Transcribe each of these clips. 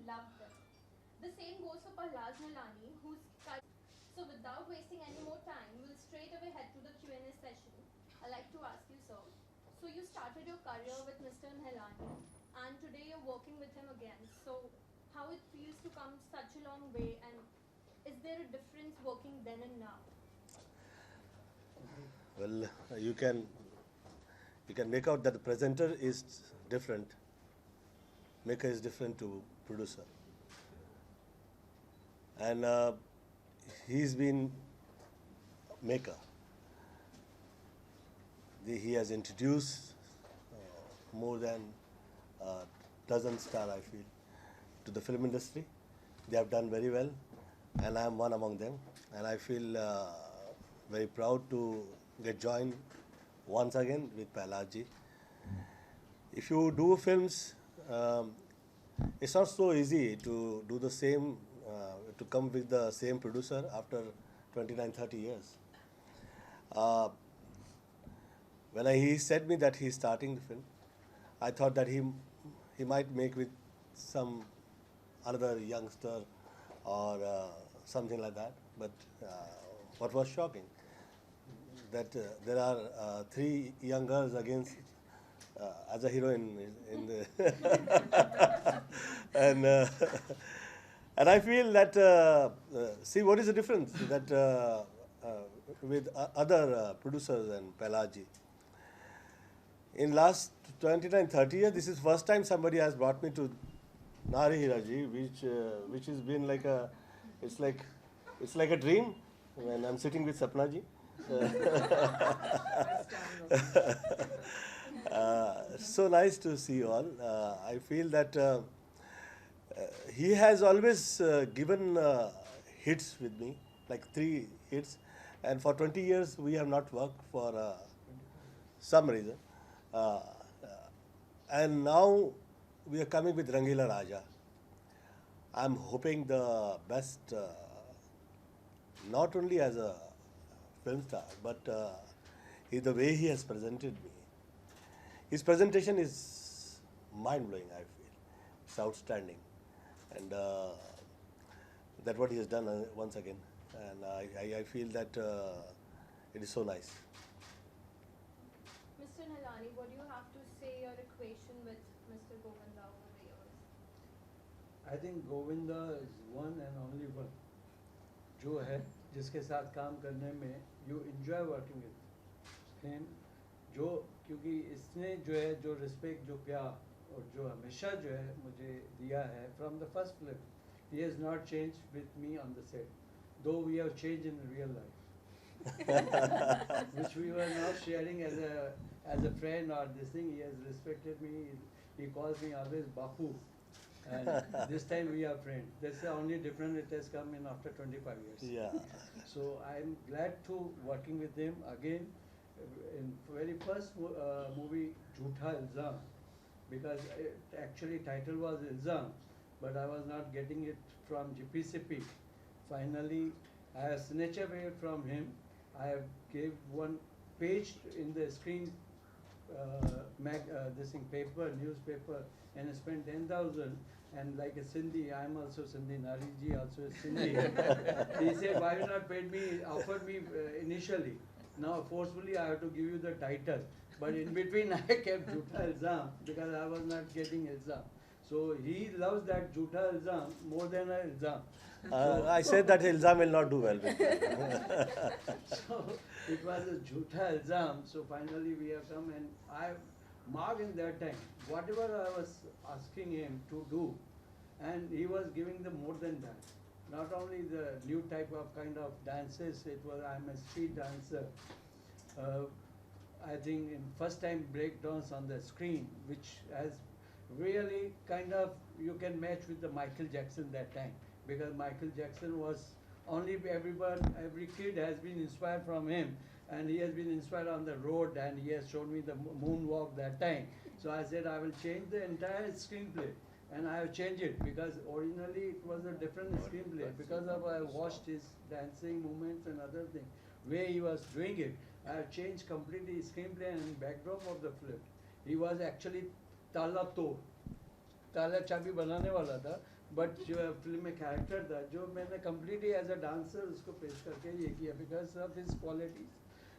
loved them. The same goes for Pahlaj Nalani, who's so without wasting any more time, we'll straight away head to the Q&A session. I'd like to ask you, sir. So you started your career with Mr. Nalani, and today you're working with him again. So how it feels to come such a long way, and is there a difference working then and now? Well, you can make out that the presenter is different. Maker is different to producer, and he's been maker. He has introduced more than a dozen stars, I feel, to the film industry. They have done very well, and I am one among them. And I feel very proud to get joined once again with Pahlajji. If you do films, it's not so easy to do the same, to come with the same producer after 29, 30 years. When he said me that he's starting the film, I thought that he might make with some another youngster or something like that. But what was shocking, that there are 3 young girls against as a heroine in the and I feel that see what is the difference that with other producers and Pahlajji. In last 29, 30 years, this is first time somebody has brought me to Nari Hiraji, which has been like it's like a dream when I'm sitting with Sapna ji. So nice to see you all. I feel that he has always given hits with me, like 3 hits, and for 20 years we have not worked for some reason. And now we are coming with Rangila Raja. I'm hoping the best, not only as a film star, but the way he has presented me. His presentation is mind-blowing, I feel. It's outstanding. And that's what he has done once again. And I feel that it is so nice. Mr. Nalani, what do you have to say your equation with Mr. Govinda over the years? I think Govinda is one and only one जो है जिसके साथ काम करने में you enjoy working with him, जो क्योंकि इसने जो है जो respect जो प्यार और जो हमेशा जो है मुझे दिया है from the first film, he has not changed with me on the set, though we have changed in real life, which we were not sharing as a friend or this thing. He has respected me. He calls me always Bapu. And this time we are friends. That's the only difference it has come in after 25 years. Yeah. So I'm glad to working with him again in very first movie Jhootha Ilzam, because actually title was Ilzam, but I was not getting it from GPCP. Finally, I have snatched away from him. I have gave one page in the screen this thing paper, newspaper, and I spent 10,000. And like a Sindhi, I am also Sindhi, Nariji also is Sindhi. He said, why you not paid me, offered me initially. Now forcefully I have to give you the title. But in between I kept Jhootha Ilzam because I was not getting Ilzam. So he loves that Jhootha Ilzam more than a Ilzam. I said that Ilzam will not do well with you. So it was a Jhootha Ilzam. So finally we have come, and I marked in that time whatever I was asking him to do, and he was giving them more than that. Not only the new type of kind of dances, it was I'm a street dancer. I think in first time breakdowns on the screen, which has really kind of you can match with the Michael Jackson that time, because Michael Jackson was only every kid has been inspired from him, and he has been inspired on the road, and he has shown me the moonwalk that time. So I said I will change the entire screenplay, and I have changed it because originally it was a different screenplay because of I watched his dancing movements and other things, way he was doing it. I have changed completely his screenplay and backdrop of the film. He was actually ताला तोड़ ताला चाबी बनाने वाला था, but जो film में character था जो मैंने कम्प्लीटली एज अ डांसर उसको पेश करके ये किया because of his qualities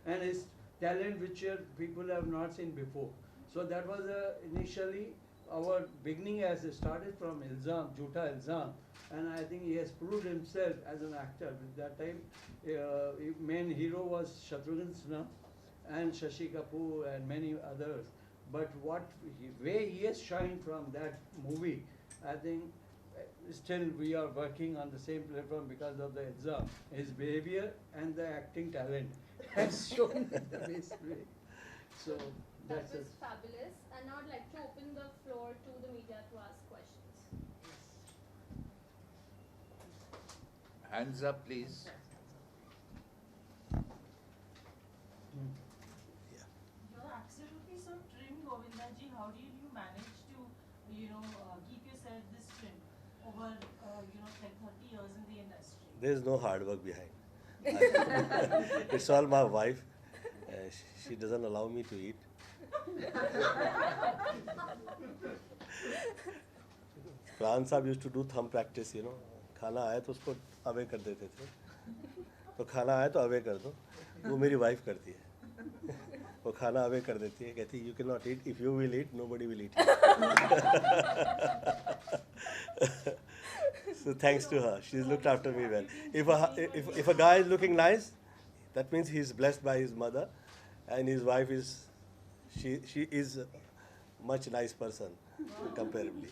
and his talent which people have not seen before. So that was initially our beginning as it started from Ilzam, Jhota Ilzam, and I think he has proved himself as an actor. At that time, main hero was Shatrughan Sinha and Shashi Kapoor and many others. But way he has shined from that movie, I think still we are working on the same platform because of the Ilzam. His behavior and the acting talent has shown in the best way. So That that's was it. fabulous. And now I'd like to open the floor to the media to ask questions. Hands up, please. You're absolutely so trim, Govinda ji. How did you manage to, keep yourself this trim over, like 30 years in the industry? There is no hard work behind. It's all my wife. She doesn't allow me to eat. Pran Saab used to do thumb practice, खाना आया तो उसको away कर देते थे. तो खाना आया तो अवे कर दो. वो मेरी वाइफ करती है. वो खाना अवे कर देती है, कहती है you cannot eat. If you will eat, nobody will eat. So thanks to her, she's looked after me well. If a guy is looking nice, that means he is blessed by his mother, and his wife is she is a much nice person comparably.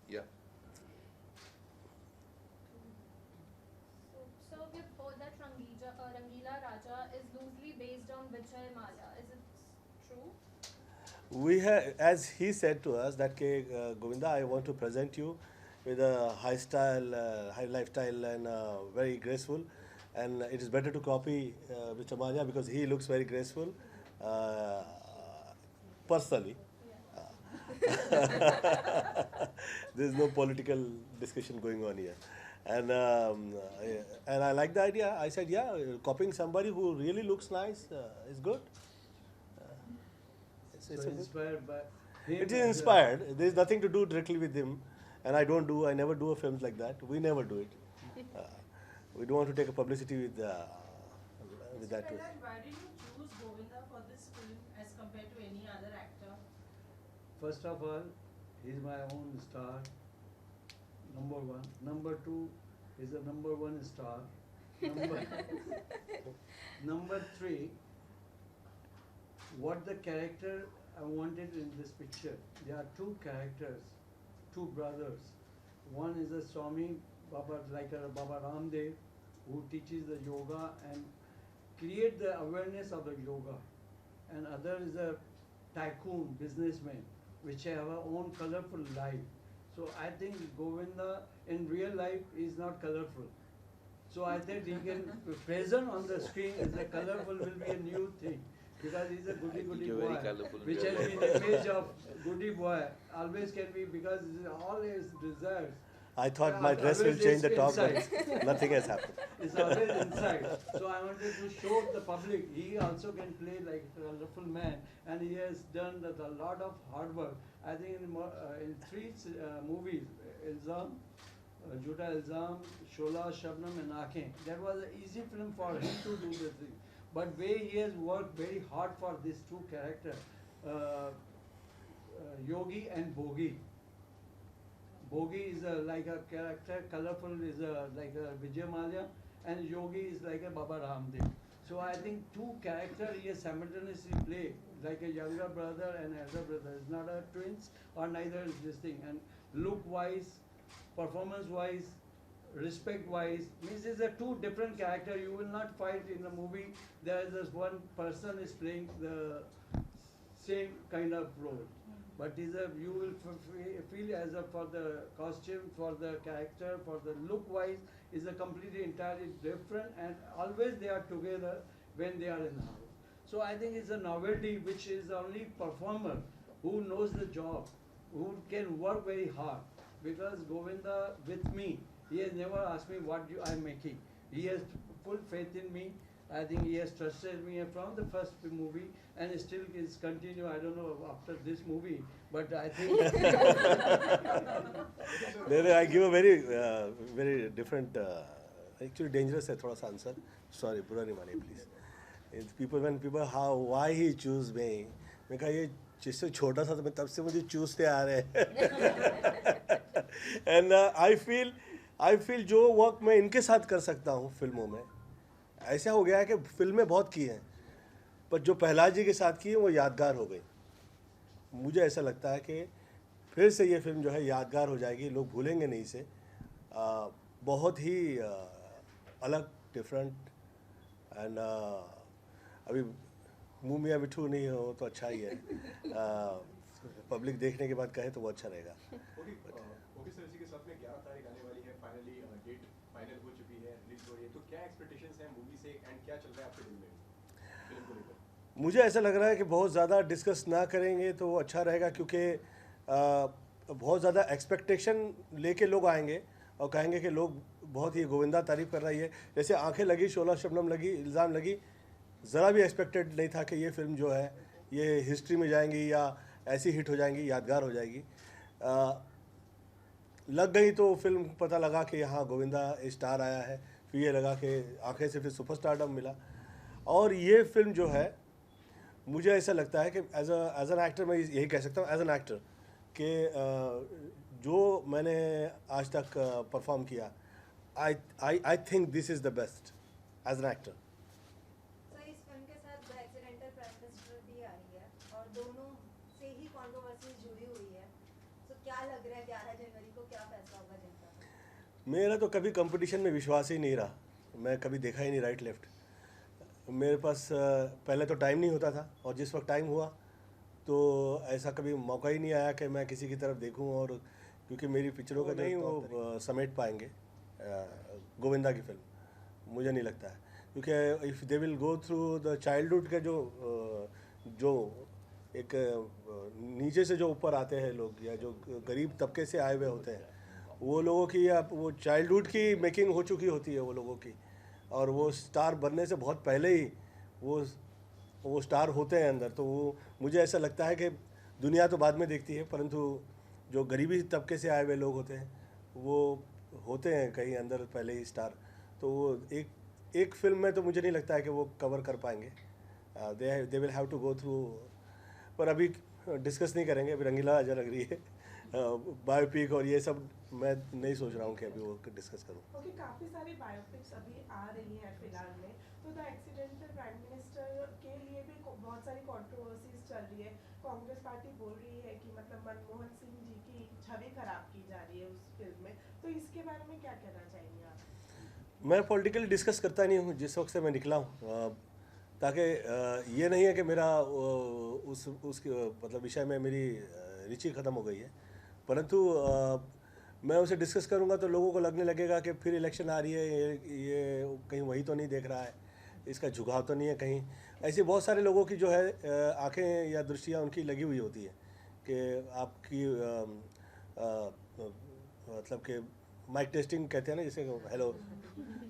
Yeah. So we've heard that Rangila Raja is loosely based on Vijay Mallya. Is it true? We have, as he said to us, that Govinda, I want to present you with a high style, high lifestyle, and very graceful. And it is better to copy Mr. Mallya because he looks very graceful personally. There is no political discussion going on here. And I like the idea. I said, yeah, copying somebody who really looks nice is good. So inspired by him. It is inspired. There is nothing to do directly with him, and I never do a films like that. We never do it. We don't want to take a publicity with that. Prahlad, why did you choose Govinda for this film as compared to any other actor? First of all, he's my own star, number one. Number two, he's a number one star. Number three, what the character I wanted in this picture. There are two characters, two brothers. One is a Swami Baba, like a Baba Ramdev, who teaches the yoga and create the awareness of the yoga. And other is a tycoon, businessman, which have a own colorful life. So I think Govinda in real life is not colorful. So I think he can present on the screen as a colorful will be a new thing. Because he's a goody You're boy, very colourful in which real has been image of goody boy, always can be because all his desires. I thought my dress will change the talk, but nothing has happened. It's always inside. So I wanted to show the public he also can play like a colorful man, and he has done a lot of hard work. I think in three movies, Ilzam, Jhota Ilzam, Shola, Shabnam, and Aankhein. That was an easy film for him to do the thing. But way he has worked very hard for these two characters, Yogi and Bhogi. Bhogi is like a character, colorful is like a Vijay Mallya, and Yogi is like a Baba Ramdev. So I think two characters he has simultaneously played, like a younger brother and elder brother. It's not a twins or neither is this thing. And look-wise, performance-wise, respect-wise, means it's a two different character. You will not find in a movie there is this one person is playing the same kind of role. But you will feel as a for the costume, for the character, for the look-wise, is a completely entirely different, and always they are together when they are in the house. So I think it's a novelty which is only performer who knows the job, who can work very hard. Because Govinda with me, he has never asked me what I'm making. He has full faith in me, I think he has trusted me from the first movie and still is continue. I don't know after this movie, but I think I give a very different, actually dangerous है थोड़ा सा answer. Sorry, बुरा नहीं मानिए please. When people how why he choose me, मैं कहा ये जिससे छोटा सा तो मैं तब से मुझे चूसते आ रहे हैं. And I feel जो वर्क मैं इनके साथ कर सकता हूँ फिल्मों में, ऐसा हो गया है कि फिल्में बहुत की हैं पर जो प्रहलाद जी के साथ की है वो यादगार हो गई. मुझे ऐसा लगता है कि फिर से ये फिल्म जो है यादगार हो जाएगी, लोग भूलेंगे नहीं इसे. बहुत ही अलग, डिफरेंट एंड अभी मुँह मियाँ मिठू नहीं हो तो अच्छा ही है. पब्लिक देखने के बाद कहे तो वो अच्छा रहेगा. ओके सर, इसी के साथ में 11 तारीख आने वाली है, फाइनली डेट फाइनल हो चुकी है, रिलीज हो रही है, तो क्या एक्सपेक्टेशंस हैं मूवी से एंड क्या चल रहा है आपके दिल में फिल्म को लेकर? मुझे ऐसा लग रहा है कि बहुत ज़्यादा डिस्कस ना करेंगे तो वो अच्छा रहेगा, क्योंकि बहुत ज़्यादा एक्सपेक्टेशन लेके लोग आएंगे और कहेंगे कि लोग बहुत ही गोविंदा तारीफ कर रही है. जैसे आंखें लगी, शोला शबनम लगी, इल्ज़ाम लगी, ज़रा भी एक्सपेक्टेड नहीं था कि ये फिल्म जो है ये हिस्ट्री में जाएंगी या ऐसी हिट हो जाएंगी, यादगार हो जाएगी. लग गई तो फिल्म पता लगा कि यहाँ गोविंदा स्टार आया है, फिर ये लगा कि आंखें से फिर सुपरस्टारडम मिला. और ये फिल्म जो है मुझे ऐसा लगता है कि एज एन एक्टर मैं यही कह सकता हूँ, एज एन एक्टर कि जो मैंने आज तक परफॉर्म किया, I think this is the best as an actor. Sir, इस फिल्म के साथ द एक्सीडेंटल प्राइम मिनिस्टर भी आ रही है और दोनों से ही कंट्रोवर्सी जुड़ी हुई है. तो क्या लग रहा है 11 जनवरी को क्या फैसला होगा जनता का? मेरा तो कभी कंपटीशन में विश्वास ही नहीं रहा. मैं कभी देखा ही नहीं राइट लेफ्ट. मेरे पास पहले तो टाइम नहीं होता था, और जिस वक्त टाइम हुआ तो ऐसा कभी मौका ही नहीं आया कि मैं किसी की तरफ देखूं. और क्योंकि मेरी पिक्चरों का नहीं वो समेट पाएंगे गोविंदा की फिल्म, मुझे नहीं लगता है. क्योंकि if they will go through the childhood के जो एक नीचे से जो ऊपर आते हैं लोग, या जो गरीब तबके से आए हुए होते हैं, वो लोगों की या वो चाइल्डहुड की मेकिंग हो चुकी होती है वो लोगों की, और वो स्टार बनने से बहुत पहले ही वो स्टार होते हैं अंदर. तो वो मुझे ऐसा लगता है कि दुनिया तो बाद में देखती है, परंतु जो गरीबी तबके से आए हुए लोग होते हैं वो होते हैं कहीं अंदर पहले ही स्टार. तो वो एक फिल्म में तो मुझे नहीं लगता है कि वो कवर कर पाएंगे. They will have to go through. पर अभी डिस्कस नहीं करेंगे, अभी रंगीला राजा लग रही है, बायोपिक और ये सब मैं नहीं सोच रहा हूँ कि अभी वो डिस्कस करूँ. ओके, काफ़ी सारी बायोपिक्स अभी आ रही हैं फिलहाल में, तो द एक्सीडेंटल प्राइम मिनिस्टर के लिए भी बहुत सारी कंट्रोवर्सीज चल रही है. कांग्रेस पार्टी बोल रही है कि मतलब मनमोहन सिंह जी की छवि खराब की जा रही है उस फिल्म में, तो इसके बारे में क्या कहना चाहेंगे आप? मैं पॉलिटिकली डिस्कस करता नहीं हूँ जिस वक्त से मैं निकला हूँ, ताकि ये नहीं है कि मेरा उसके मतलब विषय में मेरी रुचि ख़त्म हो गई है, परंतु मैं उसे डिस्कस करूँगा तो लोगों को लगने लगेगा कि फिर इलेक्शन आ रही है, ये कहीं वही तो नहीं देख रहा है, इसका झुकाव तो नहीं है कहीं. ऐसे बहुत सारे लोगों की जो है आंखें या दृष्टियाँ उनकी लगी हुई होती है कि आपकी मतलब कि माइक टेस्टिंग कहते हैं ना, जैसे हेलो,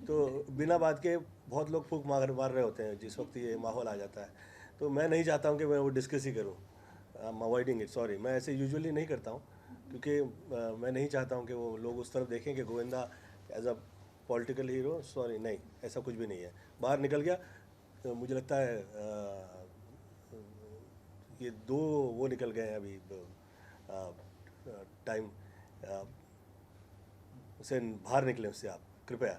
तो बिना बात के बहुत लोग फूंक मार रहे होते हैं जिस वक्त ये माहौल आ जाता है. तो मैं नहीं चाहता हूँ कि मैं वो डिस्कस ही करूँ. I am avoiding it, sorry. मैं ऐसे यूजुअली नहीं करता हूँ, क्योंकि मैं नहीं चाहता हूँ कि वो लोग उस तरफ देखें कि Govinda as a political hero. Sorry, नहीं, ऐसा कुछ भी नहीं है. बाहर निकल गया तो मुझे लगता है ये दो वो निकल गए हैं अभी टाइम से बाहर निकले उससे आप कृपया,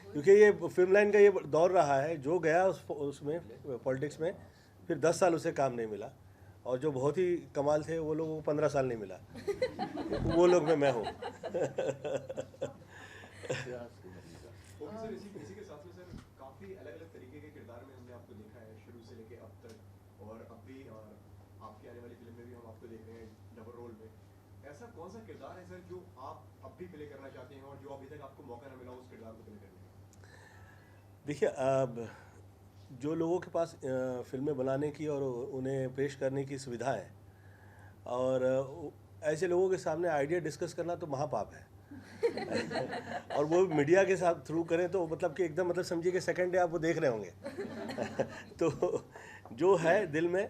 क्योंकि ये फिल्म लाइन का ये दौर रहा है. जो गया उसमें पॉलिटिक्स में, फिर 10 साल उसे काम नहीं मिला, और जो बहुत ही कमाल थे वो लोगों को 15 साल नहीं मिला. वो लोग में मैं हूँ. ओके सर, इसी के साथ में सर काफ़ी अलग अलग तरीके के किरदार में हमने आपको देखा है शुरू से लेके अब तक, और अब भी, और आपकी आने वाली फिल्म में भी हम आपको देख रहे हैं डबल रोल में. ऐसा कौन सा किरदार है सर जो आप अब भी प्ले करना चाहते हैं और जो अभी तक आपको मौका ना मिला उस किरदार को प्ले करने का? देखिए, अब जो लोगों के पास फिल्में बनाने की और उन्हें पेश करने की सुविधा है, और ऐसे लोगों के सामने आइडिया डिस्कस करना तो महापाप है. और वो मीडिया के साथ थ्रू करें तो मतलब कि एकदम मतलब समझिए कि सेकंड डे आप वो देख रहे होंगे। तो जो है दिल में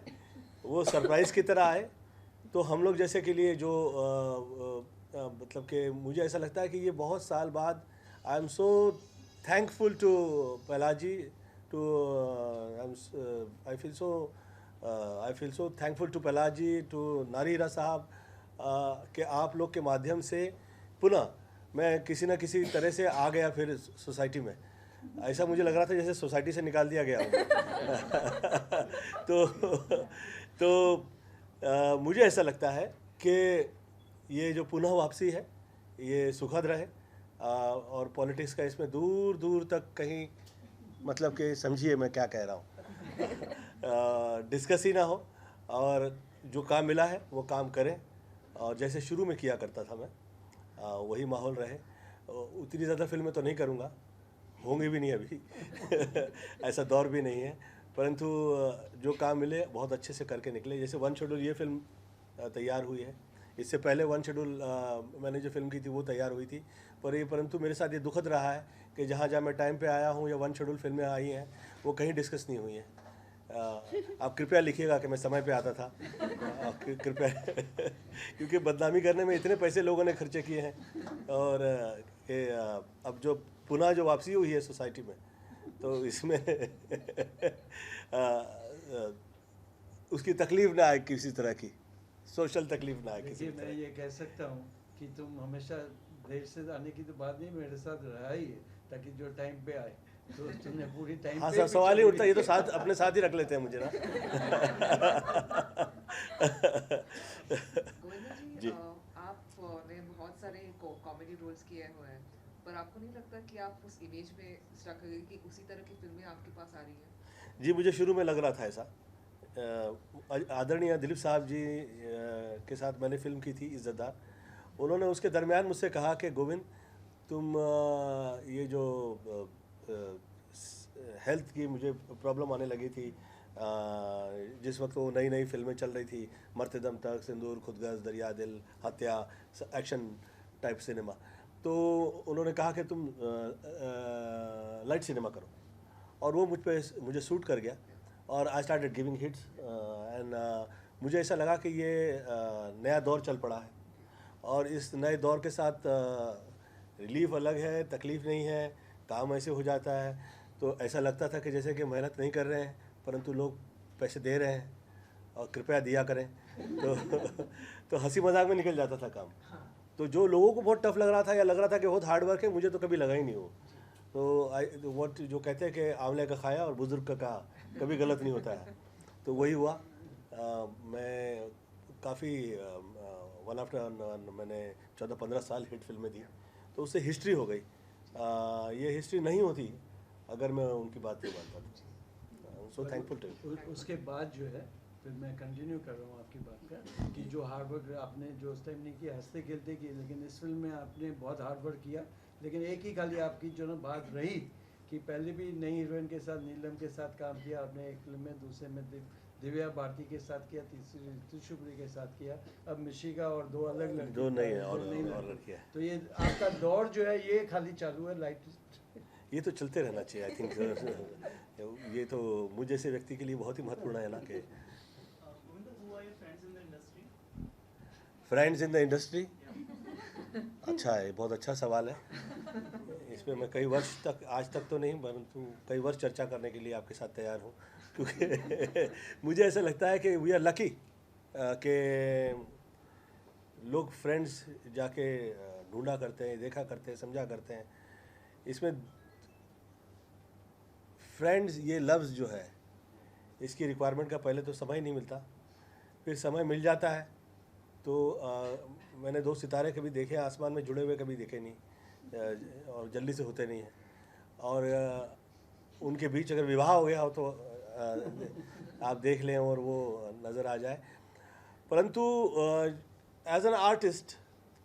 वो सरप्राइज़ की तरह आए। तो हम लोग जैसे के लिए जो मतलब कि मुझे ऐसा लगता है कि ये बहुत साल बाद I am so thankful to Pahlaji to I feel so thankful to Pahlaji to Nari Hira साहब कि आप लोग के माध्यम से पुनः मैं किसी न किसी तरह से आ गया फिर सोसाइटी में। ऐसा मुझे लग रहा था जैसे सोसाइटी से निकाल दिया गया हूँ। तो मुझे ऐसा लगता है कि ये जो पुनः वापसी है ये सुखद रहे और पॉलिटिक्स का इसमें दूर दूर तक कहीं मतलब कि समझिए मैं क्या कह रहा हूँ डिस्कस ही ना हो और जो काम मिला है वो काम करें और जैसे शुरू में किया करता था मैं वही माहौल रहे। उतनी ज़्यादा फिल्में तो नहीं करूँगा, होंगी भी नहीं अभी ऐसा दौर भी नहीं है, परंतु जो काम मिले बहुत अच्छे से करके निकले। जैसे वन शेड्यूल ये फिल्म तैयार हुई है, इससे पहले वन शेड्यूल मैंने जो फिल्म की थी वो तैयार हुई थी, परंतु मेरे साथ ये दुखद रहा है कि जहाँ जहाँ मैं टाइम पे आया हूँ या वन शेड्यूल फिल्में आई हैं वो कहीं डिस्कस नहीं हुई हैं। आप कृपया लिखिएगा कि मैं समय पे आता था, कृपया क्योंकि बदनामी करने में इतने पैसे लोगों ने खर्चे किए हैं और अब जो पुनः जो वापसी हुई है सोसाइटी में तो इसमें उसकी तकलीफ ना आए, किसी तरह की सोशल तकलीफ ना आए किसी मैं ये कह सकता हूँ कि तुम हमेशा देर से आने की तो बात नहीं मेरे साथ रहा ही है ताकि जो टाइम पे आए तो तुमने पूरी टाइम हाँ पे सर, सवाल ही उठता है, ये तो साथ अपने साथ ही रख लेते हैं मुझे ना। गोविंदा जी, आपने बहुत सारे कॉमेडी रोल्स किए हुए हैं, पर आपको नहीं लगता कि आप उस इमेज में स्टक हो गए कि उसी तरह की फिल्में आपके पास आ रही हैं? जी मुझे शुरू में लग रहा था ऐसा। आदरणीय दिलीप साहब जी के साथ मैंने फिल्म की थी इज्जतदार। उन्होंने उसके दरमियान मुझसे कहा कि गोविंद तुम ये जो हेल्थ की मुझे प्रॉब्लम आने लगी थी जिस वक्त वो नई नई फिल्में चल रही थी, मरते दम तक, सिंदूर, खुदगर्ज, दरिया दिल, हत्या, एक्शन टाइप सिनेमा, तो उन्होंने कहा कि तुम लाइट सिनेमा करो और वो मुझे सूट कर गया और I started giving hits and मुझे ऐसा लगा कि ये नया दौर चल पड़ा है और इस नए दौर के साथ रिलीफ अलग है, तकलीफ़ नहीं है, काम ऐसे हो जाता है। तो ऐसा लगता था कि जैसे कि मेहनत नहीं कर रहे हैं परंतु लोग पैसे दे रहे हैं और कृपया दिया करें तो हंसी मजाक में निकल जाता था काम। तो जो लोगों को बहुत टफ लग रहा था या लग रहा था कि बहुत हार्ड वर्क है, मुझे तो कभी लगा ही नहीं हो। तो वो जो कहते हैं कि आंवले का खाया और बुजुर्ग का कहा, कभी गलत नहीं होता है। तो वही हुआ। मैं काफ़ी वन आफ्टर मैंने 14-15 साल हिट फिल्में दी तो उससे हिस्ट्री हो गई। ये हिस्ट्री नहीं होती अगर मैं उनकी बात नहीं मानता था। So thankful to. उसके बाद जो है फिर मैं कंटिन्यू कर रहा हूँ आपकी बात का कि जो हार्ड वर्क आपने जो उस टाइम नहीं किया, हंसते खेलते किए, लेकिन इस फिल्म में आपने बहुत हार्ड वर्क किया। लेकिन एक ही खाली आपकी जो ना बात रही कि पहले भी नई हीरोइन के साथ नीलम के साथ काम किया आपने एक फिल्म में, दूसरे में दिव्या भारती के साथ किया, तीसरी ऋतु शुक्री के साथ किया, अब मिशिका और दो अलग लड़की, दो नहीं है और लड़कियाँ। तो ये आपका दौर जो है ये खाली चालू है लाइट? ये तो चलते रहना चाहिए आई थिंक। ये तो मुझ जैसे व्यक्ति के लिए बहुत ही महत्वपूर्ण है ना कि फ्रेंड्स इन द इंडस्ट्री। अच्छा है, बहुत अच्छा सवाल है। इसमें मैं कई वर्ष तक, आज तक तो नहीं परंतु कई वर्ष चर्चा करने के लिए आपके साथ तैयार हूँ क्योंकि मुझे ऐसा लगता है कि वी आर लकी कि लोग फ्रेंड्स जाके ढूंढा करते हैं, देखा करते हैं, समझा करते हैं। इसमें फ्रेंड्स ये लफ्ज़ जो है इसकी रिक्वायरमेंट का पहले तो समय ही नहीं मिलता, फिर समय मिल जाता है तो मैंने 2 सितारे कभी देखे आसमान में जुड़े हुए कभी देखे नहीं और जल्दी से होते नहीं हैं और उनके बीच अगर विवाह हो गया हो तो आप देख लें और वो नज़र आ जाए। परंतु एज एन आर्टिस्ट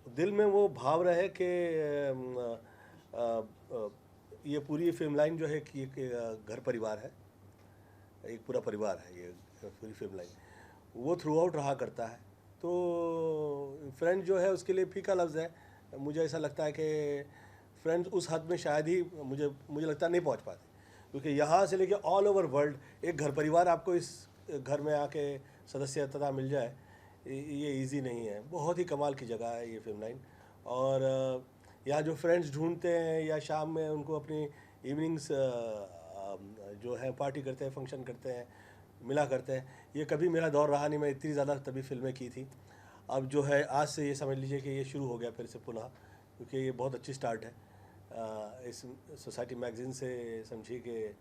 दिल में वो भाव रहे कि ये पूरी फिल्म लाइन जो है कि घर परिवार है, एक पूरा परिवार है ये पूरी फिल्म लाइन, वो थ्रू आउट रहा करता है। तो फ्रेंड जो है उसके लिए फीका लफ्ज़ है मुझे ऐसा लगता है कि फ्रेंड्स उस हद में शायद ही मुझे लगता है नहीं पहुंच पाते, क्योंकि यहाँ से लेके ऑल ओवर वर्ल्ड एक घर परिवार आपको इस घर में आके सदस्यता मिल जाए, ये इजी नहीं है। बहुत ही कमाल की जगह है ये फिल्म लाइन। और यहाँ जो फ्रेंड्स ढूंढते हैं या शाम में उनको अपनी इवनिंग्स जो है पार्टी करते हैं, फंक्शन करते हैं, मिला करते हैं, ये कभी मेरा दौर रहा नहीं। मैं इतनी ज़्यादा तभी फिल्में की थी। अब जो है आज से ये समझ लीजिए कि ये शुरू हो गया फिर से पुनः, क्योंकि ये बहुत अच्छी स्टार्ट है। इस सोसाइटी मैगज़ीन से समझिए कि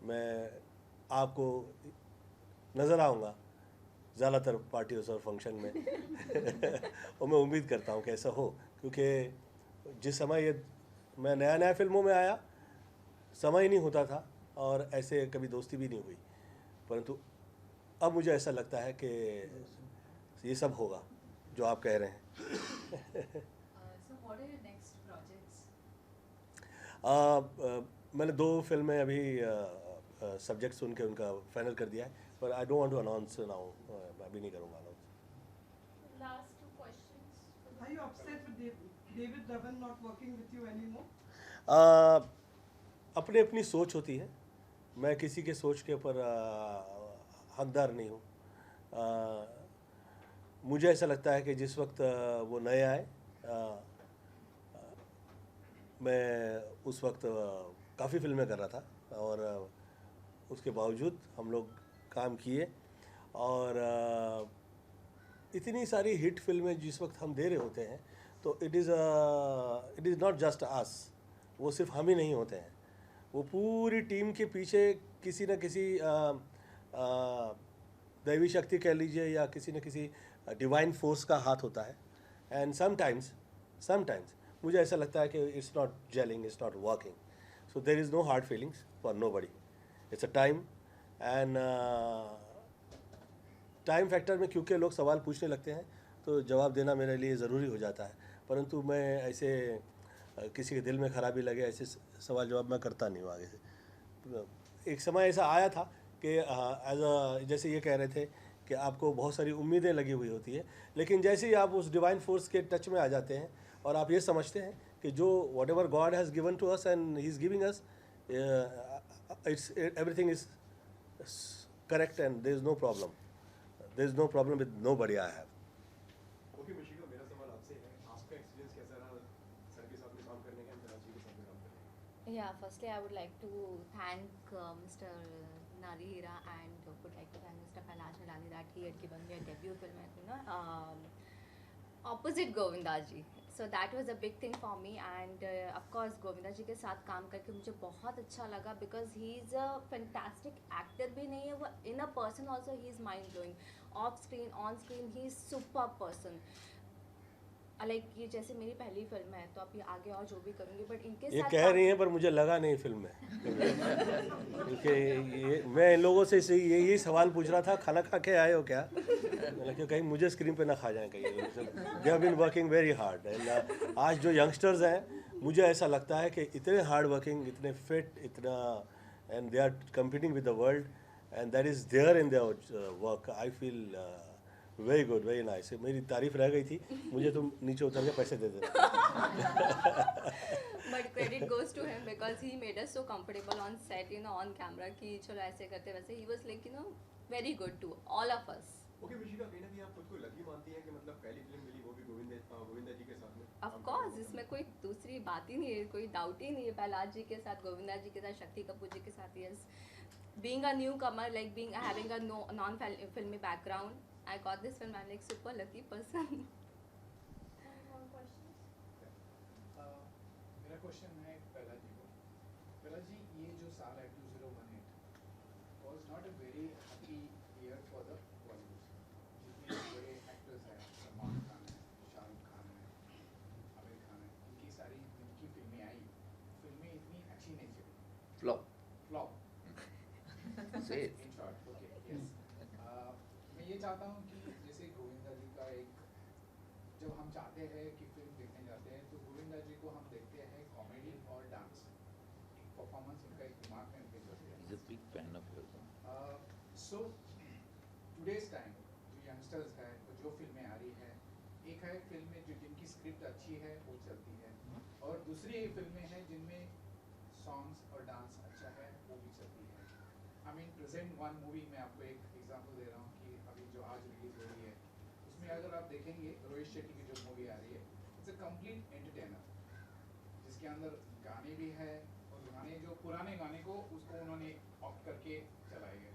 मैं आपको नज़र आऊँगा ज़्यादातर पार्टीज और फंक्शन में और मैं उम्मीद करता हूँ कि ऐसा हो, क्योंकि जिस समय ये मैं नया फिल्मों में आया, समय ही नहीं होता था और ऐसे कभी दोस्ती भी नहीं हुई, परंतु अब मुझे ऐसा लगता है कि ये सब होगा जो आप कह रहे हैं। So what are your next projects? मैंने 2 फिल्में अभी सब्जेक्ट सुन के उनका फाइनल कर दिया है, पर I don't want to announce now, अभी नहीं करूँगा announce. Last 2 questions. Are you upset with David Dhawan not working with you anymore? अपनी अपनी सोच होती है, मैं किसी के सोच के ऊपर हकदार नहीं हूँ। मुझे ऐसा लगता है कि जिस वक्त वो नए आए, मैं उस वक्त काफ़ी फिल्में कर रहा था और उसके बावजूद हम लोग काम किए, और इतनी सारी हिट फिल्में जिस वक्त हम दे रहे होते हैं, तो it is not just us, वो सिर्फ हम ही नहीं होते हैं, वो पूरी टीम के पीछे किसी न किसी दैवी शक्ति कह लीजिए या किसी न किसी डिवाइन फोर्स का हाथ होता है। एंड समटाइम्स मुझे ऐसा लगता है कि it's not jelling, it's not working, so there is no hard feelings for nobody, it's a time. And time factor में क्योंकि लोग सवाल पूछने लगते हैं तो जवाब देना मेरे लिए ज़रूरी हो जाता है, परंतु मैं ऐसे किसी के दिल में खराबी लगे ऐसे सवाल जवाब मैं करता नहीं हूँ आगे से। एक समय ऐसा आया था कि जैसे ये कह रहे थे कि आपको बहुत सारी उम्मीदें लगी हुई होती है, लेकिन जैसे ही आप उस डिवाइन फोर्स के टच में आ जाते हैं और आप ये समझते हैं कि जो whatever God has given to us and he is giving us, it's everything is correct and there is no problem with nobody I have. Okay Mishika, मेरा सवाल आपसे है, आपका एक्सपीरियंस कैसा रहा सर के साथ में काम करने का, अंतराजी के साथ में काम करने का? Yeah, firstly I would like to thank Mr. Nari Hira and would like to thank Mr. Kailash Nilani that he had given me a debut film, opposite Govinda ji. So that was a big thing for me, and of course Govinda ji के साथ काम करके मुझे बहुत अच्छा लगा because he is a fantastic actor भी नहीं है वो, in a person also he is mind blowing, off screen on screen he is super person. Like ये जैसे मेरी पहली फिल्म है तो अब ये आगे और जो भी करूँगी, बट इनके ये साथ कह रही हैं पर मुझे लगा नहीं फिल्म में क्योंकि ये मैं इन लोगों से यही सवाल पूछ रहा था, खाना खा के आए हो क्या? क्योंकि कहीं मुझे स्क्रीन पे ना खा जाएं कहीं। They have been working very hard and आज जो यंगस्टर्स हैं मुझे ऐसा लगता है कि इतने हार्ड वर्किंग, इतने फिट, इतना, and they are competing with the world and that is there in their work. I feel very good, very nice. मेरी तारीफ रह गई थी, मुझे तुम नीचे उतर के पैसे दे देना। But credit goes to him because he made us so comfortable on set, on camera कि चलो ऐसे करते वैसे। He was like very good to all of us. Okay Mishika, कहीं ना कहीं आप खुद को लकी मानती हैं कि मतलब पहली फिल्म मिली वो भी गोविंदा जी के साथ में? ऑफ कोर्स, इसमें कोई दूसरी बात ही नहीं है, कोई डाउट ही नहीं है। प्रहलाद जी के साथ, गोविंदा जी के साथ, शक्ति कपूर जी के साथ। Yes, being a new Qamar, like being having a non फिल्मी background, I got this film. I'm like super lucky person. Any more questions? मेरा क्वेश्चन है प्रहलाद जी को। प्रहलाद जी, ये जो साल है 2018 was not a very happy year for the Bollywood. जितने बड़े एक्टर्स हैं, सलमान खान है, शाहरुख खान है, आमिर खान है, इनकी सारी जिनकी फिल्में आई, फिल्में इतनी अच्छी नहीं चली। Flop. Say it. In short, okay, yes. मैं ये चाहता हूँ कि जैसे गोविंदा जी का एक, जब हम चाहते हैं कि फिल्म देखने जाते हैं तो गोविंदा जी को हम देखते हैं कॉमेडी और डांस, एक परफॉर्मेंस उनका एक दिमाग में फिट होती है। He's a big fan of yours. So today's time जो यंगस्टर्स है और जो फिल्में आ रही है, एक है फिल्में जो जिनकी स्क्रिप्ट अच्छी अच्छी है वो चलती है, और दूसरी फिल्में हैं जिनमें सॉन्ग्स और डांस अच्छा है वो भी चलती है। I mean present one movie, मैं आपको एक एग्जांपल दे रहा हूँ कि अभी जो आज रिलीज हो रही है उसमें अगर आप देखेंगे रोहित शेट्टी की जो मूवी आ रही है, इट्स अ कंप्लीट एंटरटेनर जिसके अंदर गाने भी है, और गाने जो पुराने गाने को उसको उन्होंने ऑप्ट करके चलाए गए।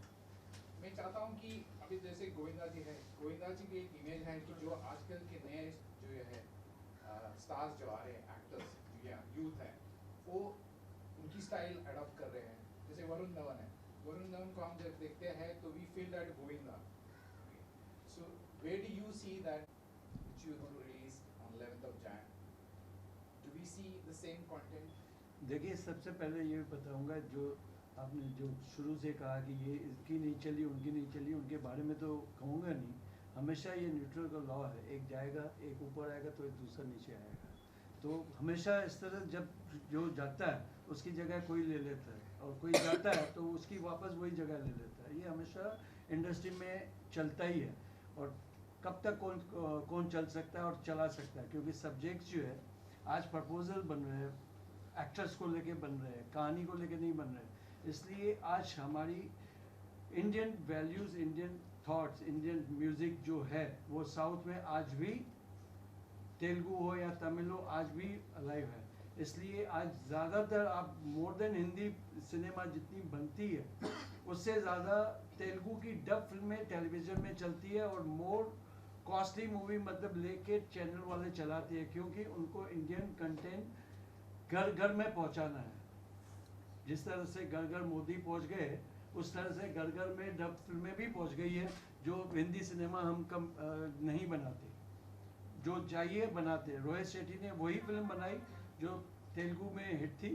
मैं चाहता हूँ कि अभी जैसे गोविंदा जी है, गोविंदा जी की एक इमेज है कि जो आजकल के नए जो है स्टार्स जो आ रहे हैं, एक्टर्स या यूथ है, वो उनकी स्टाइल अडॉप्ट कर रहे हैं। जैसे वरुण धवन है, वरुण धवन को हम जब देखते हैं तो we feel that Govinda. So where do you see that which you going to release on 11th of Jan? Do we see the same content? देखिए, सबसे पहले ये बताऊंगा, जो आपने जो शुरू से कहा कि ये इसकी नहीं चली, उनकी नहीं चली, उनके बारे में तो कहूँगा नहीं। हमेशा ये न्यूट्रल का लॉ है, एक जाएगा, एक ऊपर आएगा तो एक दूसरा नीचे आएगा। तो हमेशा इस तरह जब जो जाता है उसकी जगह कोई ले लेता है, और कोई जाता है तो उसकी वापस वही जगह ले लेता है। ये हमेशा इंडस्ट्री में चलता ही है। और कब तक कौन चल सकता है और चला सकता है, क्योंकि सब्जेक्ट्स जो है आज प्रपोजल बन रहे हैं, एक्टर्स को लेके बन रहे हैं, कहानी को लेके नहीं बन रहे हैं। इसलिए आज हमारी Indian values, Indian thoughts, Indian music जो है वो साउथ में आज भी, तेलुगु हो या तमिल हो, आज भी अलाइव है। इसलिए आज ज़्यादातर आप मोर देन हिंदी सिनेमा जितनी बनती है उससे ज़्यादा तेलुगु की डब फिल्में टेलीविज़न में चलती है, और मोर कॉस्टली मूवी मतलब लेके चैनल वाले चलाते हैं, क्योंकि उनको इंडियन कंटेंट घर घर में पहुंचाना है। जिस तरह से घर घर मोदी पहुंच गए, उस तरह से घर घर में डब फिल्में भी पहुंच गई है, जो हिंदी सिनेमा हम कम नहीं बनाते, जो चाहिए बनाते। रोहित शेट्टी ने वही फिल्म बनाई जो तेलुगु में हिट थी,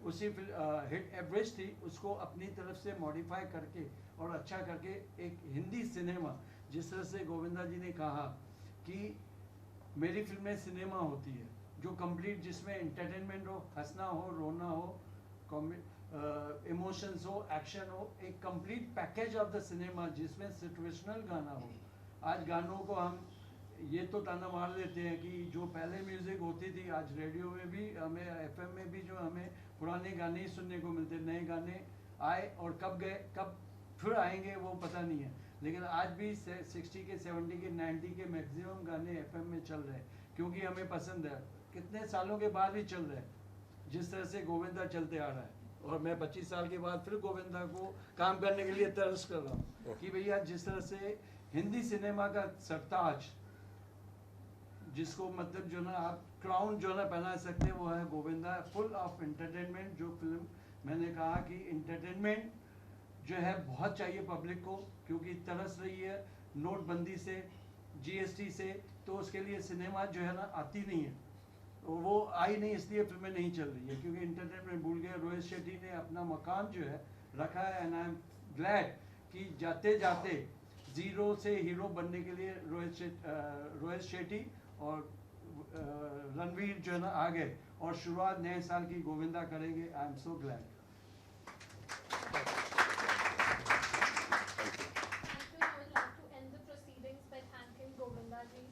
उसी हिट एवरेज थी, उसको अपनी तरफ से मॉडिफाई करके और अच्छा करके एक हिंदी सिनेमा, जिस तरह से गोविंदा जी ने कहा कि मेरी फिल्में सिनेमा होती है जो कंप्लीट, जिसमें एंटरटेनमेंट हो, हंसना हो, रोना हो, इमोशंस हो, एक्शन हो, एक complete package of the cinema, जिसमें सिचुएशनल गाना हो। आज गानों को हम ये तो ताना मार देते हैं कि जो पहले म्यूज़िक होती थी, आज रेडियो में भी हमें, एफएम में भी जो हमें पुराने गाने ही सुनने को मिलते, नए गाने आए और कब गए, कब फिर आएंगे वो पता नहीं है। लेकिन आज भी 60 के, 70 के, 90 के मैक्सिमम गाने एफएम में चल रहे हैं, क्योंकि हमें पसंद है। कितने सालों के बाद भी चल रहे हैं, जिस तरह से गोविंदा चलते आ रहा है। और मैं 25 साल के बाद फिर गोविंदा को काम करने के लिए तरस कर रहा हूँ कि भैया जिस तरह से हिंदी सिनेमा का सरताज, जिसको मतलब जो ना आप क्राउन जो ना पहना सकते हैं, वो है गोविंदा। Full of entertainment. जो फिल्म मैंने कहा कि एंटरटेनमेंट जो है बहुत चाहिए पब्लिक को, क्योंकि तरस रही है नोटबंदी से, जीएसटी से, तो उसके लिए सिनेमा जो है ना आती नहीं है, वो आई नहीं, इसलिए फिल्में नहीं चल रही है, क्योंकि एंटरटेनमेंट भूल गए। रोहित शेट्टी ने अपना मकाम जो है रखा है, एंड आई एम ग्लैड कि जाते जाते जीरो से हीरो बनने के लिए रोहित शेट्टी और रणवीर जो है ना आ गए, और शुरुआत नए साल की गोविंदा करेंगे। आई am so glad.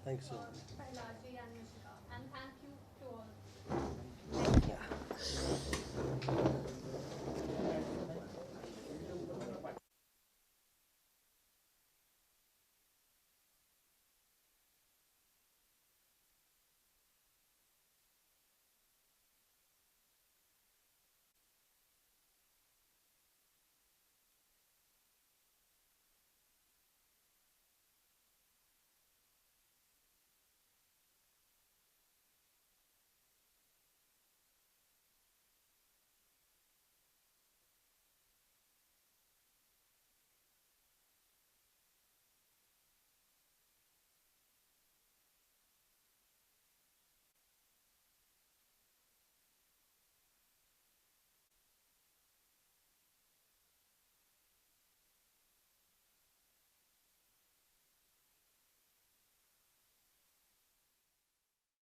Thank you so much. Prahlad ji and Nishika, and thank you to all. Yeah.